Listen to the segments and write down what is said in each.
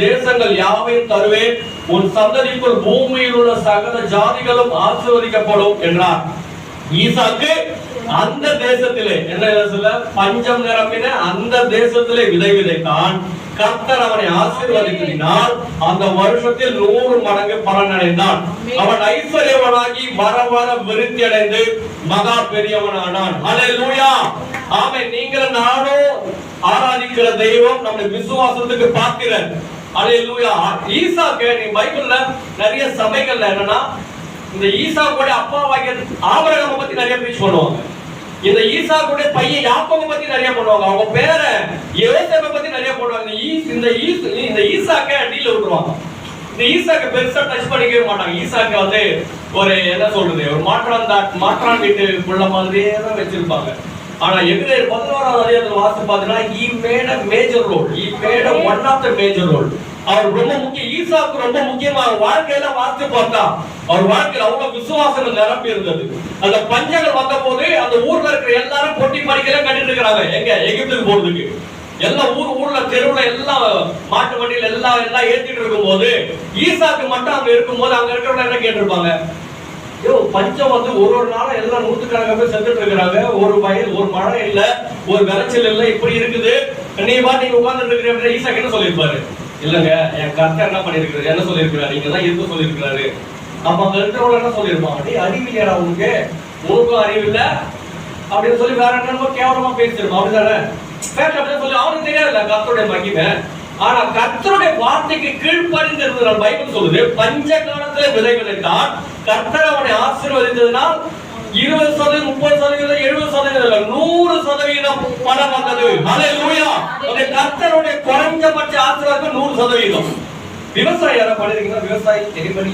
தேசங்கள் யாவையும் தருவேன், உன் சந்ததிக்குள் பூமியில் உள்ள சகல ஜாதிகளும் ஆசீர்வதிக்கப்படும் என்றார். ஈசாக்கு அந்த தேசத்திலே, என்ன தேசத்துல? பஞ்சம் நிரம்பின அந்த தேசத்திலே விதை விதைத்தான். கர்த்தர் அவனை ஆசீர்வதித்தினால் அந்த வருஷத்தில் 100 மடங்கு பலன் அடைந்தான். அவன் ஐஸ்வர்யவனாகி வர வர விருத்தி அடைந்து மகா பெரியவனானான். ஹல்லேலூயா, ஆமென். நீங்களும் நானும் ஆராதிக்கிற தெய்வம் நம்முடைய விசுவாசத்துக்கு பாத்திரர். ஹல்லேலூயா. ஈசாக்கு, நீ பைபிள்ல நிறைய சபைகள்ல என்னன்னா, இந்த ஈசாக்குடைய அப்பாவாகிய ஆபிரகாமை பத்தி நிறைய பேச்சு பண்ணுவாங்க. இந்த ஈசாக்குடைய பையன் யாக்கோபை பத்தி நிறைய பண்ணுவாங்க. அவங்க பேரை யோசேப்பை பத்தி நிறைய போடுவாங்க. இந்த ஈசாக்க டீல விட்டுருவாங்க. இந்த ஈசாக்க பெருசா டச் பண்ணிக்கவே மாட்டாங்க. ஈசாக்க வந்து ஒரு என்ன சொல்றது, ஒரு மாற்றான் வீட்டு புள்ள மாதிரியே தான் வச்சிருப்பாங்க. ஆனா எபிரேயர் 11ஆம் அதிகாரத்துல வாசித்து பார்த்தீங்கன்னா, he made a major role, he made one of the major role. அவர் ரொம்ப முக்கியம். ஈசாக்கு ரொம்ப முக்கியமா வாழ்க்கையில வாசித்து பார்த்தா அவர் வாழ்க்கையில அவ்வளவு விசுவாசம் நிரம்பி இருந்தது. அந்த பஞ்சங்கள் வந்த போது அந்த ஊர்ல இருக்கிற எல்லாரும் பொட்டி படிக்கல கட்டிட்டு இருக்கிறாங்க. எங்க எகிப்துக்கு போறதுக்கு எல்லாம் ஊர்ல தெருவுல எல்லாம் மாட்டு வண்டியில எல்லாம் ஏத்திட்டு இருக்கும் போது ஈசாக்கு மட்டும் அங்க இருக்கும் போது அங்க இருக்கிறவங்க என்ன கேட்டிருப்பாங்க, பஞ்சம் வந்து ஒரு நாளும் எல்லாம் நூற்றுக்கணக்காக போய் செத்துட்டு இருக்கிறாங்க. ஒரு வயல், ஒரு மழை இல்ல, ஒரு விளைச்சல் இல்ல, இப்படி இருக்குது. நீ நீங்க உட்கார்ந்துட்டு இருக்கிற ஈசாக்கு என்ன சொல்லியிருப்பாரு? இல்லங்க, என் கர்த்தர் என்ன பண்ணிருக்காரு, என்ன சொல்லியிருக்கிறாரு, நீங்க தான் இருக்க சொல்லியிருக்கிறாரு. அப்ப அங்க இருக்கிறவங்க என்ன சொல்லியிருப்பாங்க, நீ அறிவில்லையா, உனக்கும் அறிவில்ல அப்படின்னு சொல்லி வேற என்னமோ கேவலமா பேசிருப்பான். அப்படிதானே அப்படின்னு சொல்லி அவனுக்கு தெரியாதுல்ல கர்த்தருடைய மகிமை. ஆனா கர்த்தருடைய வார்த்தைக்கு கீழ்ப்படிந்திருந்த பைபிள் சொல்லுது, பஞ்ச காலத்துல விதை விதைத்தான், கர்த்தர் அவனை ஆசீர்வதித்ததினால் 20%, 30%, 70%, 100% பணம் வந்தது. ஹல்லேலூயா. கர்த்தருடைய குறைஞ்சபட்ச ஆசீர்வாதம் 100%. விவசாயம் யாரா பண்ணிருக்கீங்களா? விவசாயம் தெரியும்படி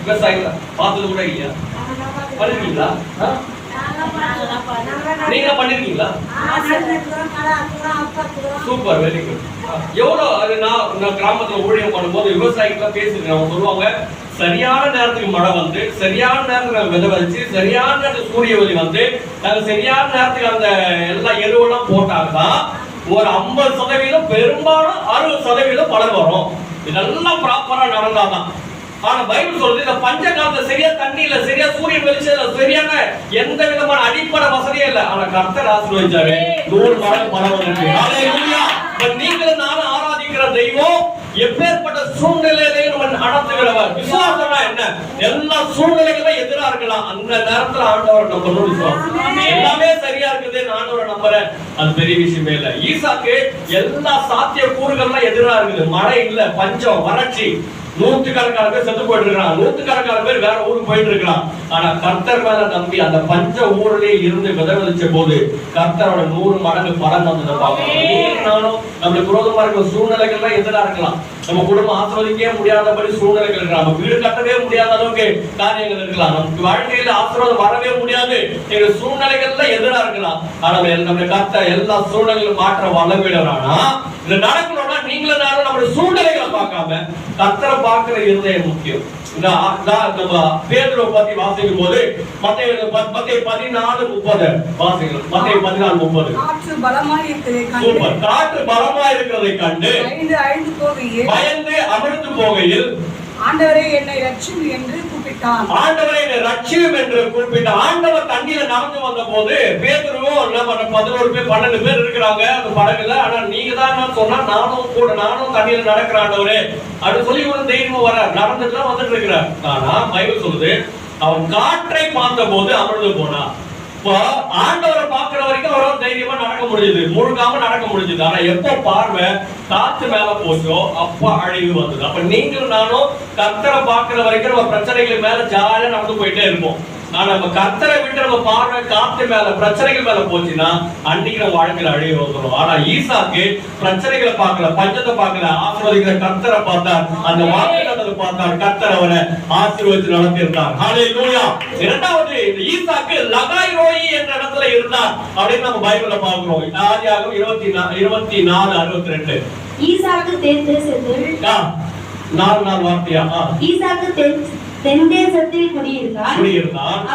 விவசாயில பார்த்தது கூட இல்லையா? பண்ணிருக்கீங்களா? நீங்க பண்ணிருக்கீங்களா? Super, very good. எவ்வளவு அது நான் கிராமத்துல ஊழியம் பண்ணும்போது விவசாயிகள் பேசுறேன். அவங்க சொல்லுவாங்க, சரியான நேரத்துக்கு மழை வந்து, சரியான நேரத்துக்கு விதை வச்சு, சரியான நேரத்துக்கு சூரிய ஒளி வந்து, நாங்க சரியான நேரத்துக்கு அந்த எல்லா எருவெல்லாம் போட்டாதான் ஒரு 50%, பெரும்பாலும் 60% பலன் வரும். இதெல்லாம் ப்ராப்பரா நடந்தாதான். ஆனா பைபிள் சொல்றது, இந்த பஞ்ச காலத்துல சரியா தண்ணி இல்ல, சரியா சூரிய வெளிச்சம், சரியான எந்த விதமான அடிப்படை வசதியே இல்ல. ஆனா கர்த்தர் ஆசீர்வதிச்சாரு, 100 மடங்கு பலன் வந்து. ஹல்லேலூயா. நீங்களும் நானும் ஆராதிக்கிற தெய்வம் எப்பேற்பட்ட சூழ்நிலையிலையும் நம்ம நடத்துகிறவர். விசுவாசம்னா என்ன? எல்லா சூழ்நிலைகளும் எதிரா இருக்கலாம், அந்த நேரத்துல ஆண்டவர் நம்பணும். விசுவாசம் எல்லாமே சரியா இருக்குது, ஆண்டவரை நம்புறேன், அது பெரிய விஷயமே இல்ல. ஈசாக்கு எல்லா சாத்திய கூறுகள்லாம் எதிரா இருக்குது. மழை இல்ல, பஞ்சம், வறட்சி, நூற்றுக்கணக்கான பேர் செத்து போயிட்டு இருக்கான், நூற்றுக்கணக்கான பேர் வேற ஊருக்கு போயிட்டு இருக்கான். ஆனா கர்த்தர் மேல நம்பி அந்த பஞ்ச ஊரிலே இருந்து விதைவிச்ச போது கர்த்தரோட 100 மடங்கு பலன் வந்ததை பார்க்கணும். நானும் நம்மளுக்கு விரோதமா இருக்கிற சூழ்நிலைகள்லாம் எதிராக இருக்கலாம். நம்ம குடும்பம் ஆசீர்வதிக்கவே முடியாதபடி சூழ்நிலைகள் இருக்கலாம், நம்ம வீடு கட்டவே முடியாத அளவுக்கு காரியங்கள் இருக்கலாம், நமக்கு வாழ்க்கையில ஆசீர்வாதம் வரவே முடியாது, எங்க சூழ்நிலைகள்ல எதிராக இருக்கலாம். ஆனா நம்மளுடைய கர்த்தர் எல்லா சூழ்நிலைகளும் மாற்ற வல்லமையுள்ளவரானா, இது நடக்கணும்னா நீங்களும் நானும் நம்மளுடைய சூழ்நிலைகளை பார்க்காம கர்த்தரை பார்க்கிற இருதயம் முக்கியம். நம்ம பேதுருவை பத்தி வாசிக்கும் போது மத்தேயு 14:30 வாசிக்கிறோம். மத்தேயு 14:30. காற்று பலமாய் இருக்கிறதை கண்டு, சூப்பர், காற்று பலமாய் இருக்கிறதை கண்டு பயந்து அமிர்ந்து போகையில், ஆண்டவரே என்னை ரட்சியும் என்று கூப்பிட்டான். ஆண்டவரே என்னை ரட்சியும் என்று கூப்பிட்டான். ஆண்டவர் தண்ணீர நடந்து வந்த போது பேதுருவும் 11 பேர் 12 பேர் இருக்கிறாங்க அந்த படகுல. ஆனா நீங்க தான் சொன்னா, நானும் தண்ணீர நடக்கிற ஆண்டவரே அப்படின்னு சொல்லி ஒரு தைரியமா வர நடந்துட்டு வந்துட்டு இருக்கிறார். ஆனா பைபிள் சொல்லுது, அவன் காற்றை பார்த்த போது அமிர்ந்து போனான். ஆண்டவரை பார்க்கிற வரைக்கும் அவரால் தைரியமா நடக்க முடியுது, முழுகாம நடக்க முடியுது. ஆனா எப்ப பார்வை காத்து மேல போச்சோ அப்ப அழிவு வந்தது. அப்ப நீங்களும் நானும் கர்த்தரை பார்க்கிற வரைக்கும் நம்ம பிரச்சனைகள் மேல ஜாலியா நடந்து போயிட்டே இருப்போம். ஆனா நம்ம கர்த்தரை விட்டு நம்ம பார்வை காத்து மேல, பிரச்சனைகள் மேல போச்சுன்னா அன்னைக்கு நம்ம வாழ்க்கையில அழிவு வந்துடும். ஆனா ஈசாக்கு பிரச்சனைகளை பார்க்கல, பஞ்சத்தை பார்க்கல, ஆசீர்வதிக்கிற கர்த்தரை பார்த்தார், அந்த வாக்குத்தத்தத்தை பார்த்தார், கர்த்தர் அவரை ஆசீர்வதித்து நடத்தியிருந்தார். ஹல்லேலூயா. இரண்டாவது, இந்த ஈசாக்கு லகாய் ரோயி என்ற இடத்துல இருந்தார் அப்படின்னு நம்ம பைபிள்ல பார்க்கிறோம். ஆதியாகமம் 24:62. ஈசாக்கு தென் தேசத்தில் 4 வார்த்தையா? ஈசாக்கு தென்தேசத்தில் குடியிருந்தான்.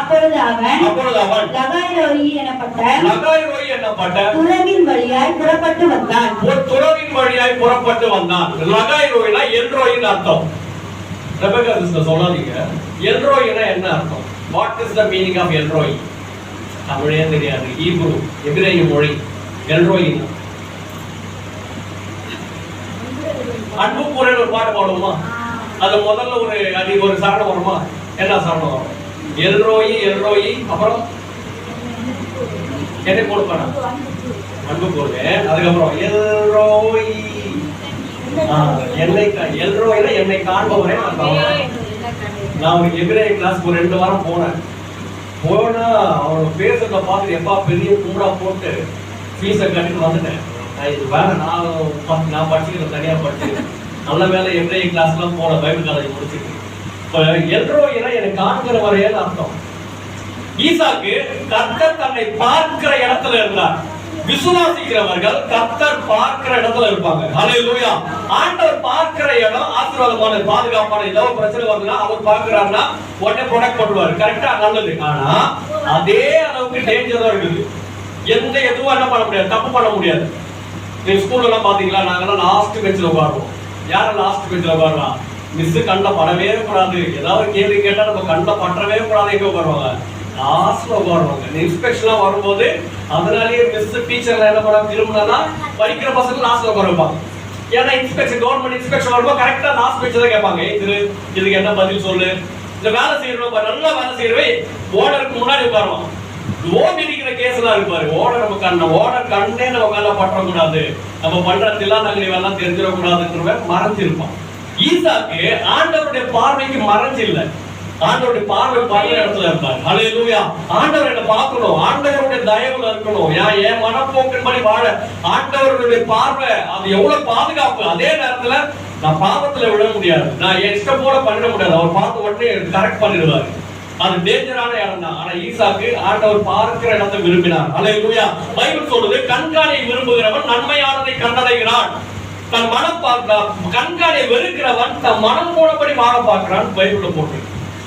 அப்பொழுது அவன் லகாய்ரோயி எனப்பட்ட துறவின் வழியாய் புறப்பட்டு வந்தான். லகாய்ரோயினா எல்ரோயின் அர்த்தம். ரெபெக்கா சிஸ்டர் சொல்லாதீங்க. எல்ரோயினா என்ன அர்த்தம்? What is the meaning of Elroy? தமிழே தெரியாது. ஹீப்ரு எபிரேய மொழி. எல்ரோயின் அன்பு கூறல் ஒரு பாட்டு பாடுவோமா? அது முதல்ல ஒரு சரணம் வருமா? என்ன சரணம் வரும்? எல்ரோயி எல்ரோயி, அப்புறம் என்ன கொடுப்பேன்? அன்பு கூறுவேன். அதுக்கப்புறம் எல்ரோயி எல்ரோயினா என்னை காண்பவரே. நான் ஒரு எபிரேய கிளாஸ் ஒரு 2 வாரம் போனா அவனோட பேசுறத பார்த்துட்டு எப்பா பெரிய கூடா போட்டு ஃபீஸை கட்டிட்டு வந்துட்டேன். இது வேலை நான் படிச்சுக்கிறேன், தனியா படிச்சுக்கிறேன். நல்ல வேலை எபிரேய கிளாஸ் எல்லாம் போன, பைபிள் காலேஜ் முடிச்சுட்டு. இப்ப எல்ரோயினா எனக்கு காண்கிற வரையன்னு அர்த்தம். ஈசாக்கு கர்த்தர் தன்னை பார்க்கிற இடத்துல இருந்தார். விசுவாசிக்கிறவர்கள் கர்த்தர் பார்க்கிற இடத்துல இருப்பாங்க. ஹல்லேலூயா. ஆண்டவர் பார்க்கிற இடம் ஆசீர்வாதமான, பாதுகாப்பான. ஏதாவது பிரச்சனை வருதுன்னா அவர் பார்க்கிறாருன்னா உடனே ப்ரொடெக்ட் பண்ணுவார். கரெக்டா, நல்லது. ஆனா அதே அளவுக்கு டேஞ்சரா இருக்குது. எதுவும் என்ன பண்ண முடியாது, தப்பு பண்ண முடியாது. நீங்க ஸ்கூல்ல எல்லாம் பாத்தீங்களா, நாங்கெல்லாம் லாஸ்ட் பெஞ்சில் உட்காருவோம். யாரும் லாஸ்ட் பெஞ்சில் உட்காருவாங்க? மிஸ் கண்ணில் படவே கூடாது. ஏதாவது கேள்வி கேட்டா நம்ம கண்ணில் பற்றவே கூடாது. எங்க உட்காருவாங்க? லாஸ்ட்ல உட்காருவாங்க. இன்ஸ்பெக்ஷன்லாம் வரும்போது அதனாலேயே மிஸ் டீச்சர்ல என்ன பண்ண விரும்பினா படிக்கிற பசங்க லாஸ்ட்ல உட்கார வைப்பாங்க. ஏன்னா இன்ஸ்பெக்ஷன், கவர்மெண்ட் இன்ஸ்பெக்ஷன் வரும்போது கரெக்டா லாஸ்ட் பெஞ்ச் தான் கேட்பாங்க. இதுக்கு என்ன பதில் சொல்லு, இந்த வேலை செய்யணும், நல்லா வேலை செய்யறவே ஓனருக்கு முன்னாடி உட்காருவான். லோன் இருக்கிற கேஸ் எல்லாம் இருப்பாரு. ஓனர் கண்ணே நம்ம மேல பற்றக்கூடாது, நம்ம பண்ற தில்லா நகரி எல்லாம் தெரிஞ்சிடக்கூடாதுன்ற மறைஞ்சிருப்பான். ஈசாக்கு ஆண்டவருடைய பார்வைக்கு மறைஞ்சு இல்லை, ஆண்டவருடைய பார்வை பார்க்கிற இடத்துல இருப்பார். ஹல்லேலூயா. ஆண்டவர் என்ன பார்க்கணும், ஆண்டவருடைய தயவுல இருக்கணும். என் மனப்போக்கின்படி வாழ ஆண்டவருடைய பார்வை அது எவ்வளவு பாதுகாப்பு. அதே நேரத்துல நான் பாவத்துல விட முடியாது, நான் இஷ்டம் போல பண்ணிட முடியாது. அவர் பார்த்து உடனே கரெக்ட் பண்ணிடுவாரு. அது டேஞ்சரான இடம் தான். ஆனா ஈசாக்கு ஆண்டவர் பார்க்கிற இடத்தை விரும்பினார். ஹல்லேலூயா. பைபிள் சொல்லுது, கண்காணியை விரும்புகிறவன் நன்மையானதை கண்டடைகிறான். தன் மனம் கண்காணியை வெறுக்கிறவன் தன் மனம் போனபடி வாழ பார்க்கிறான். பைபிள்ல போட்டு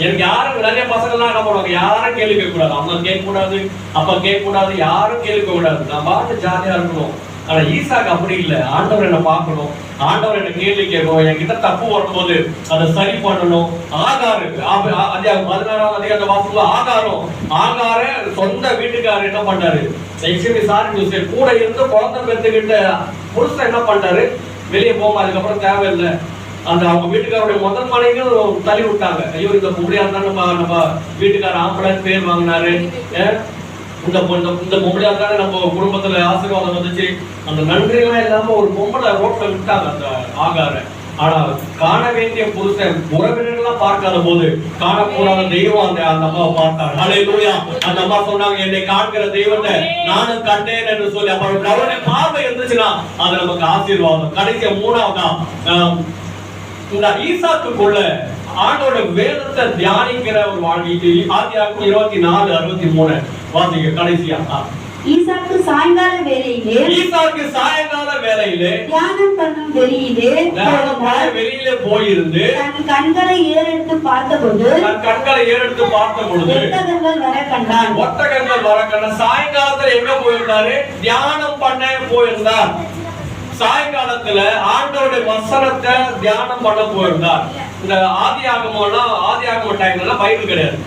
எனக்கு யாரும் நிறைய பசங்கள்லாம் என்ன பண்ணுவாங்க, யாரும் கேள்வி கேட்க கூடாது, அம்மா கேட்க கூடாது, அப்பா கேட்க கூடாது, யாரும் கேள்வி கூடாது, நான் பாட்டு ஜாலியா இருக்கணும். ஆனா ஈசாக்கு அப்படி இல்லை. ஆண்டவர் என்ன பார்க்கணும், ஆண்டவர் என்ன கேள்வி கேட்கணும், என்கிட்ட தப்பு வரும்போது அதை சரி பண்ணணும். ஆகாரு 16ஆம் அதிகார வாசல்ல ஆகார சொந்த வீட்டுக்காரர் என்ன பண்றாரு, கூட இருந்து குழந்தை பெற்றுக்கிட்ட புருஷன் என்ன பண்றாரு, வெளியே போமா, அதுக்கப்புறம் தேவையில்லை. அந்த அவங்க வீட்டுக்காரோட முதல் மனைவியும் தள்ளி விட்டாங்க. ஐயோ, இந்த பொம்பளையா இருந்தாலும் நம்ம வீட்டுக்கார ஆம்பளை பேர் வாங்கினாரு, இந்த பொம்பளையா இருந்தாலும் நம்ம குடும்பத்துல ஆசீர்வாதம் வந்துச்சு. அந்த நன்றியெல்லாம் இல்லாம ஒரு பொம்பளை ரோட்ல விட்டாங்க அந்த ஆகார. ஆனா காண வேண்டிய புருஷன் உறவினர்கள்லாம் பார்க்காத போது காணக்கூடாத தெய்வம் அந்த அம்மாவை பார்த்தார். ஹல்லேலூயா. அந்த அம்மா சொன்னாங்க, என்னை காண்கிற தெய்வத்தை நானும் கண்டேன் என்று சொல்லி. அப்ப அவருடைய பார்வை இருந்துச்சுன்னா அது நமக்கு ஆசீர்வாதம். கடைசியா 3ஆவதா இந்த ஈசாக்குக்குள்ள ஆண்டோட வேதத்தை தியானிக்கிற ஒரு வாழ்க்கை. ஆதியாகமம் 24:63 வாசிங்க கடைசியா. ஈசாக்கு சாயங்கால வேளையிலே தியானம் பண்ணும் வெளியிலே போயிருந்து தன் கண்களை ஏறெடுத்து பார்த்தபோது ஒட்டகங்கள் வர கண்டான். சாயங்காலத்துல எங்க போயிருந்தாரு, தியானம் பண்ண போயிருந்தார். சாயங்காலத்துல ஆண்டவருடைய வசனத்தை தியானம் பண்ண போயிருந்தார். இந்த ஆதியாகம டைம்ல பைபிள் கிடையாது.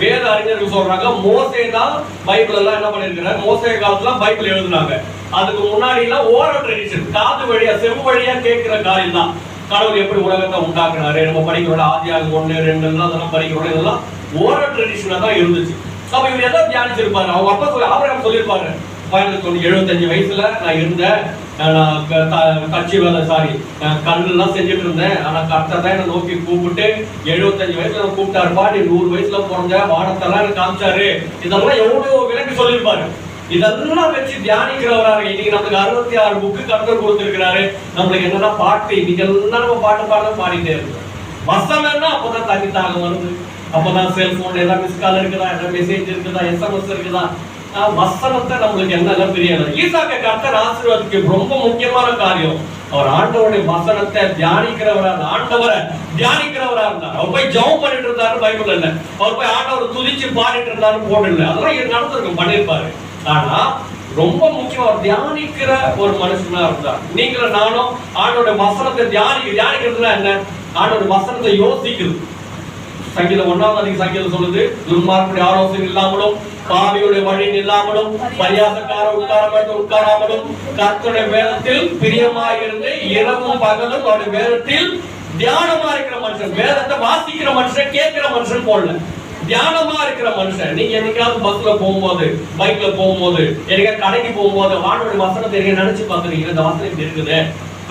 வேத அறிஞர்கள் சொல்றாங்க, மோசே தான் பைபிள் எல்லாம் என்ன பண்ணிருக்கிறார், மோசே காலத்துல பைபிள் எழுதுனாங்க. அதுக்கு முன்னாடி எல்லாம் ஓரல் ட்ரெடிஷன், காது வழியா செவு வழியா கேட்கிற காரியம் தான். கடவுள் எப்படி உலகத்தை உண்டாக்குறாரு, நம்ம படிக்கிறோம் ஆதியாகமம் 1, 2 அதெல்லாம் படிக்கிறோம். இதெல்லாம் ஓரல் ட்ரெடிஷனா தான் இருந்துச்சு. அப்ப இவர் எதை தியானிச்சிருப்பாரு, அவங்க அப்பா ஆபிரகாம் சொல்லியிருப்பாரு, 75 வயசுல நான் இருந்தேன், கட்சி வேலை கண்ணெல்லாம் செஞ்சுட்டு இருந்தேன். ஆனா கர்த்தர் தான் என்ன நோக்கி கூப்பிட்டு 75 வயசுல கூப்பிட்டாருப்பா, நீ 100 வயசுல பிறந்த, வானத்தெல்லாம் எனக்கு காமிச்சாரு. இதெல்லாம் எவ்வளவு விலக்கி சொல்லியிருப்பாரு. இதெல்லாம் வச்சு தியானிக்கிறவராக இன்னைக்கு நமக்கு 66 புக்கு கர்த்தர் கொடுத்திருக்கிறாரு. நம்மளுக்கு என்னன்னா பாட்டு, இன்னைக்கு எல்லாம் நம்ம பாட்டு பாடிட்டே இருக்கோம். வசனம்னா அப்பதான் தண்ணி தாகம் வருது, அப்பதான் செல்போன் ஏதாவது மிஸ் கால் இருக்குதா, ஏதாவது மெசேஜ் இருக்குதா, SMS இருக்குதா, வசனத்தை நம்மளுக்கு என்னெல்லாம் தெரியல. ஈசாக்கை கர்த்தர் ஆசீர்வாதத்துக்கு ரொம்ப முக்கியமான காரியம், அவர் ஆண்டவருடைய வசனத்தை தியானிக்கிறவரா, ஆண்டவரை தியானிக்கிறவரா இருந்தார். அவர் போய் ஜெபம் பண்ணிட்டு இருந்தாரு பைபிள் இல்ல, அவர் போய் ஆண்டவர் துதிச்சு பாடிட்டு இருந்தாரு போடல, அதெல்லாம் நடந்திருக்கும், பண்ணிருப்பாரு. ஆனா ரொம்ப முக்கியம், அவர் தியானிக்கிற ஒரு மனுஷனா இருந்தார். நீங்களும் நானும் ஆண்டோட வசனத்தை தியானிக்கிறதுனா என்ன? ஆண்டோட வசனத்தை யோசிக்கிறது. சங்கீதம் 1 சங்கீதம் சொல்லுது, துன்மார்க்குடைய ஆலோசனை இல்லாமலும் பாவியுடைய வழி இல்லாமலும் பரியாசக்கார உட்காராமலும் கர்த்தருடைய வேதத்தில் பிரியமாயிருந்து இரவும் பகலும் அவருடைய வேதத்தில் தியானமா இருக்கிற மனுஷன். வேதத்தை வாசிக்கிற மனுஷன், கேட்கிற மனுஷன் போடல, தியானமா இருக்கிற மனுஷன். நீங்க என்னைக்காவது பஸ்ல போகும்போது, பைக்ல போகும்போது, என்னைக்காவது கடைக்கு போகும்போது ஆண்டோட வசனத்தை நினைச்சு பாக்குறீங்க, இந்த வசனம் இப்படி இருக்குது,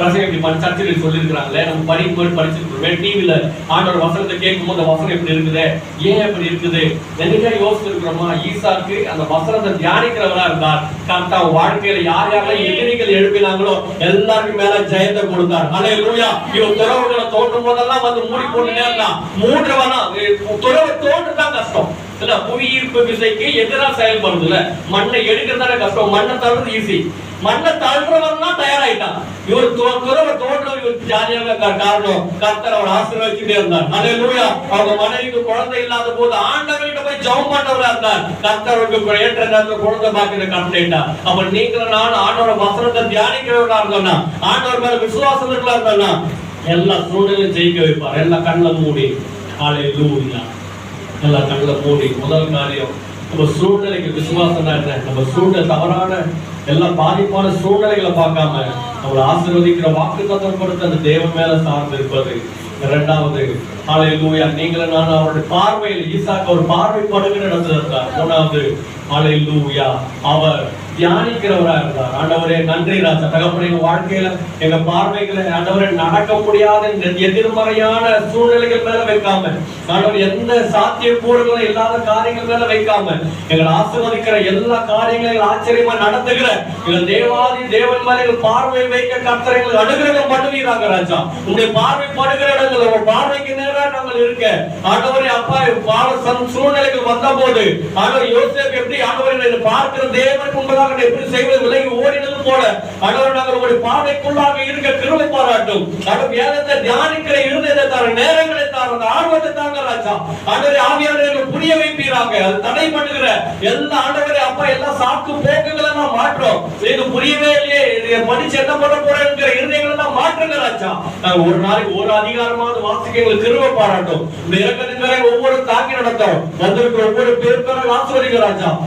சர்ச்சைகள் சொல்லிருக்கிறாங்களே, நம்ம படிக்கும்போது படிச்சிருக்கோம், டிவில ஆண்டோட வசனத்தை கேட்கும் போது வசனம் எப்படி இருக்குது, ஏன் எப்படி இருக்குது, என்னைக்கா யோசிச்சிருக்கிறோமா? ஈசாக்கு அந்த வசனத்தை தியானிக்கிறவரா இருந்தார். கர்த்தா வாழ்க்கையில யார் யாரெல்லாம் எதிரிகள் எழுப்பினாங்களோ எல்லாருக்கும் மேல ஜெயத்தை கொடுத்தார். அல்லேலூயா. இவன் துறவுகளை தோன்றும் போதெல்லாம் வந்து மூடி போட்டுட்டே இருந்தான். மூன்றவனா துறவை தோன்றுதான் கஷ்டம் இல்ல, புவியீர்ப்பு விசைக்கு எதிராக செயல்படுறது இல்ல, மண்ணை எடுக்கிறதான கஷ்டம், மண்ணை தள்ளுறது ஈஸி. மண்ணை தள்ளுறவன் தான் தயாராயிட்டான். இவர் துறவை தோன்றும், இவர் ஜாலியாக காரணம் கர்த்தர் அவர் ஆசீர்வதிச்சுட்டே இருந்தார். அல்லேலூயா. அவங்க மனைவிக்கு குழந்தை இல்லாத போது ஆண்டவர்கிட்ட போய் ஜெபம் பண்றவரா இருந்தார். கர்த்தருக்கு ஏற்ற நேரத்தில் குழந்தை பாக்கிற கட்டளையிட்டார். அப்ப நீங்களும் நான் ஆண்டோட வசனத்தை தியானிக்கிறவர்களா இருந்தோம்னா, ஆண்டவர் மேல விசுவாசம் இருந்தோம்னா எல்லா சூழ்நிலையும் ஜெயிக்க வைப்பார். எல்லா கண்ணில மூடி. அல்லேலூயா. எல்லா கண்ணில மூடி. முதல் காரியம், நம்ம சூழ்நிலைக்கு விசுவாசம் என்ன? நம்ம சூழ்நிலை தவறான எல்லா பாதிப்பான சூழ்நிலைகளை பார்க்காம நம்மளை ஆசீர்வதிக்கிற வாக்குத்தத்தம் கொடுத்து அந்த தேவன் மேல சார்ந்து இருப்பது. இரண்டாவது, ஹல்லேலூயா, நீங்களும் நான் அவருடைய பார்வையில், ஈசாக்கு ஒரு பார்வைப்படுகிற இடத்துல இருந்தார். மூணாவது, ஹல்லேலூயா, அவர் தியானிக்கிறவரா இருந்தார். ஆண்டவரே நன்றி ராஜா, தகப்பனே எங்க வாழ்க்கையில எங்க பார்வைகளை ஆண்டவரே நடக்க முடியாத எதிர்மறையான சூழ்நிலைகள் மேல வைக்காம, ஆண்டவர் எந்த சாத்தியக்கூறுகளும் இல்லாத காரியங்கள் மேல வைக்காம, எங்களை ஆசீர்வதிக்கிற எல்லா காரியங்களையும் ஆச்சரியமா நடத்துகிற எங்கள் தேவாதி தேவன் மேல எங்கள் பார்வை வைக்க கர்த்தர் எங்களுக்கு அனுகிரகம் பண்ணுவீராங்க ராஜா. உங்களுடைய பார்வை படுகிற இடங்கள் உங்க பார்வைக்கு நேரா நாங்கள் இருக்க, ஆண்டவரே அப்பா சூழ்நிலைகள் வந்த போது ஆண்டவர் யோசேப்பு எப்படி ஆண்டவரை பார்க்கிற தேவனுக்கு முன்பதாக எப்படி செய்வது விலகி ஓடினது போல ஆண்டவர் நாங்கள் உங்களுடைய பார்வைக்குள்ளாக இருக்க கிருபை பாராட்டும். ஆண்டவர் வேதத்தை தியானிக்கிற இருதயத்தை தார, நேரங்களை தார, அந்த ஆர்வத்தை தாங்க ராஜா. ஆண்டவரே ஆவியானவரை புரிய வைப்பீராங்க. அது தடை பண்ணுகிற எல்லா ஆண்டவரே அப்பா எல்லா சாக்கு போக்குகளை நான் மாற்றோம். இது புரியவே இல்லையே, இதை படிச்சு என்ன பண்ண போறேங்கிற இருதயங்களை நான் மாற்றுங்க ராஜா. நாங்கள் ஒரு நாளைக்கு ஒரு அதிகாரமாவது வாசிக்க எங்களுக்கு கிருபை பாராட்டும். இந்த இறக்கத்தின் ஒவ்வொரு தாக்கி நடத்தும் வந்திருக்கிற ஒவ்வொரு பேருக்கான ஆசீர்வதிங்க ராஜா.